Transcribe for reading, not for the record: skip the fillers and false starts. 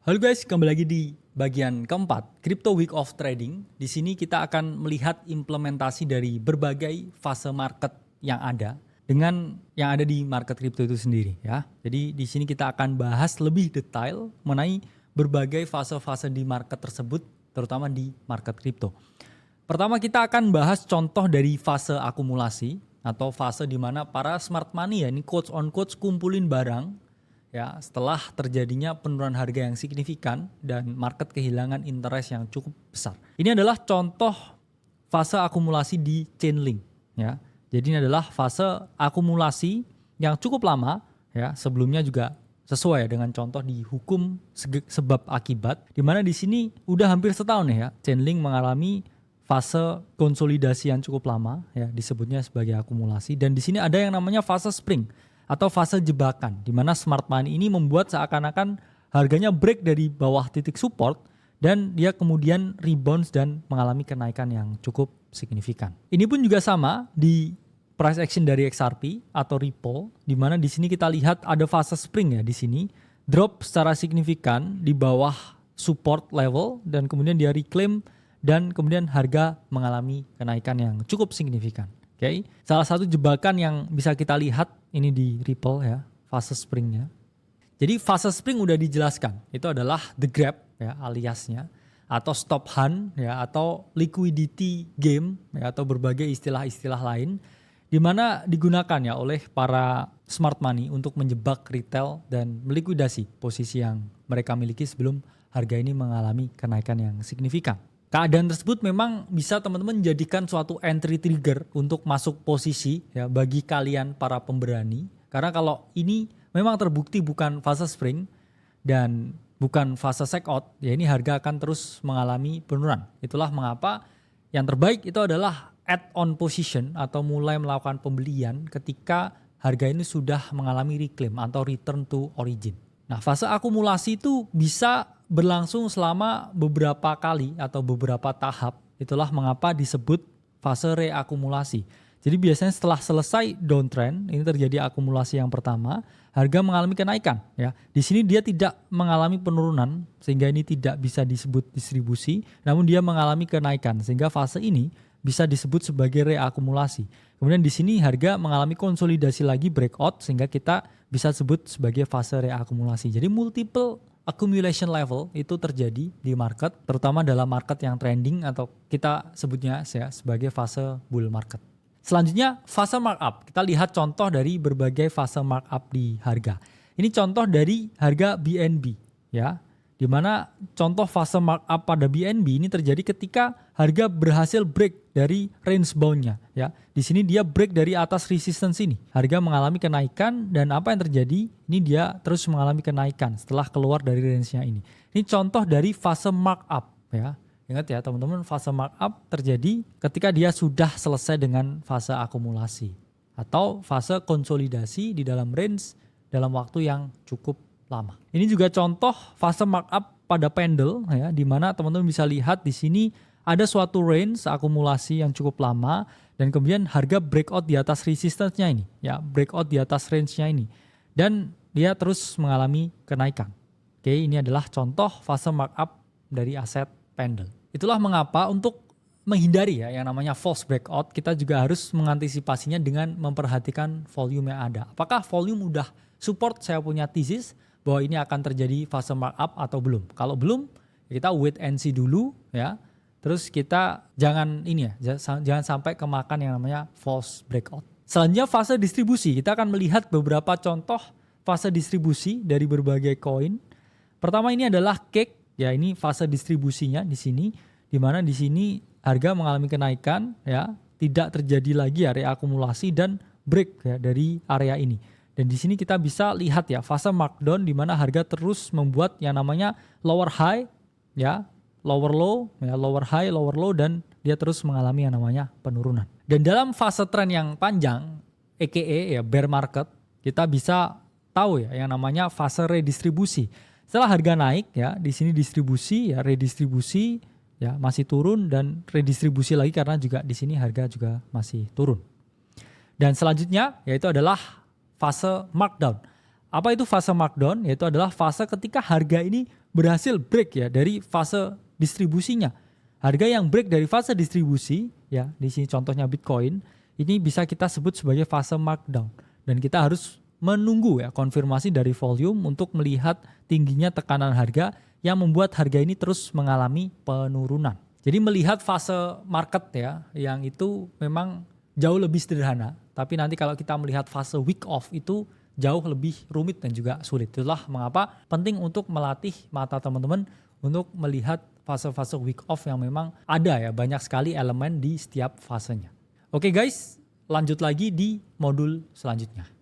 Halo guys, kembali lagi di bagian keempat, Crypto Week of Trading. Di sini kita akan melihat implementasi dari berbagai fase market yang ada dengan yang ada di market crypto itu sendiri ya. Jadi di sini kita akan bahas lebih detail mengenai berbagai fase-fase di market tersebut, terutama di market crypto. Pertama kita akan bahas contoh dari fase akumulasi atau fase di mana para smart money ya, ini quotes on quotes kumpulin barang ya, setelah terjadinya penurunan harga yang signifikan dan market kehilangan interest yang cukup besar. Ini adalah contoh fase akumulasi di Chainlink ya. Jadi ini adalah fase akumulasi yang cukup lama ya, sebelumnya juga sesuai dengan contoh di hukum sebab akibat, di mana di sini udah hampir setahun ya, Chainlink mengalami fase konsolidasi yang cukup lama ya, disebutnya sebagai akumulasi, dan di sini ada yang namanya fase spring atau fase jebakan, di mana smart money ini membuat seakan-akan harganya break dari bawah titik support dan dia kemudian rebounds dan mengalami kenaikan yang cukup signifikan. Ini pun juga sama di price action dari XRP atau Ripple, di mana di sini kita lihat ada fase spring ya, di sini drop secara signifikan di bawah support level dan kemudian dia reclaim dan kemudian harga mengalami kenaikan yang cukup signifikan. Oke, salah satu jebakan yang bisa kita lihat ini di Ripple ya, fase springnya. Jadi fase spring udah dijelaskan, itu adalah the grab ya aliasnya, atau stop hunt ya, atau liquidity game ya, atau berbagai istilah-istilah lain, di mana digunakan ya oleh para smart money untuk menjebak retail dan melikuidasi posisi yang mereka miliki sebelum harga ini mengalami kenaikan yang signifikan. Keadaan tersebut memang bisa teman-teman jadikan suatu entry trigger untuk masuk posisi ya bagi kalian para pemberani. Karena kalau ini memang terbukti bukan fase spring dan bukan fase shake out, ya ini harga akan terus mengalami penurunan. Itulah mengapa yang terbaik itu adalah add-on position atau mulai melakukan pembelian ketika harga ini sudah mengalami reclaim atau return to origin. Nah, fase akumulasi itu bisa berlangsung selama beberapa kali atau beberapa tahap. Itulah mengapa disebut fase reakumulasi. Jadi biasanya setelah selesai downtrend, ini terjadi akumulasi yang pertama, harga mengalami kenaikan ya. Di sini dia tidak mengalami penurunan sehingga ini tidak bisa disebut distribusi, namun dia mengalami kenaikan sehingga fase ini bisa disebut sebagai reakumulasi. Kemudian di sini harga mengalami konsolidasi lagi breakout sehingga kita bisa sebut sebagai fase reakumulasi. Jadi multiple accumulation level itu terjadi di market, terutama dalam market yang trending atau kita sebutnya ya sebagai fase bull market. Selanjutnya fase markup. Kita lihat contoh dari berbagai fase markup di harga. Ini contoh dari harga BNB ya. Di mana contoh fase markup pada BNB ini terjadi ketika harga berhasil break dari range bound-nya ya. Di sini dia break dari atas resistance ini. Harga mengalami kenaikan dan apa yang terjadi? Ini dia terus mengalami kenaikan setelah keluar dari range-nya ini. Ini contoh dari fase markup ya. Ingat ya teman-teman, fase markup terjadi ketika dia sudah selesai dengan fase akumulasi atau fase konsolidasi di dalam range dalam waktu yang cukup lama. Ini juga contoh fase markup pada pendle ya, di mana teman-teman bisa lihat di sini ada suatu range akumulasi yang cukup lama dan kemudian harga breakout di atas resistance-nya ini ya, breakout di atas range-nya ini dan dia terus mengalami kenaikan. Oke, ini adalah contoh fase markup dari aset pendle. Itulah mengapa untuk menghindari ya yang namanya false breakout, kita juga harus mengantisipasinya dengan memperhatikan volume yang ada. Apakah volume udah support saya punya thesis bahwa ini akan terjadi fase markup atau belum? Kalau belum, kita wait and see dulu ya. Terus kita jangan ini ya, jangan sampai kemakan yang namanya false breakout. Selanjutnya fase distribusi. Kita akan melihat beberapa contoh fase distribusi dari berbagai koin. Pertama ini adalah cake ya, ini fase distribusinya di sini, di mana di sini harga mengalami kenaikan ya, tidak terjadi lagi ya reakumulasi dan break ya dari area ini. Dan di sini kita bisa lihat ya fase markdown di mana harga terus membuat yang namanya lower high ya, lower low ya, lower high, lower low, dan dia terus mengalami yang namanya penurunan. Dan dalam fase tren yang panjang aka ya bear market, kita bisa tahu ya yang namanya fase redistribusi. Setelah harga naik ya, di sini distribusi ya, redistribusi ya, masih turun dan redistribusi lagi karena juga di sini harga juga masih turun. Dan selanjutnya yaitu adalah fase markdown Apa itu fase markdown? Yaitu adalah fase ketika harga ini berhasil break ya dari fase distribusinya. Harga yang break dari fase distribusi, ya di sini contohnya Bitcoin, ini bisa kita sebut sebagai fase markdown. Dan kita harus menunggu ya konfirmasi dari volume untuk melihat tingginya tekanan harga yang membuat harga ini terus mengalami penurunan. Jadi melihat fase market ya, yang itu memang jauh lebih sederhana. Tapi nanti kalau kita melihat fase week off itu jauh lebih rumit dan juga sulit. Itulah mengapa penting untuk melatih mata teman-teman untuk melihat fase-fase week off yang memang ada ya, banyak sekali elemen di setiap fasenya. Oke guys, lanjut lagi di modul selanjutnya.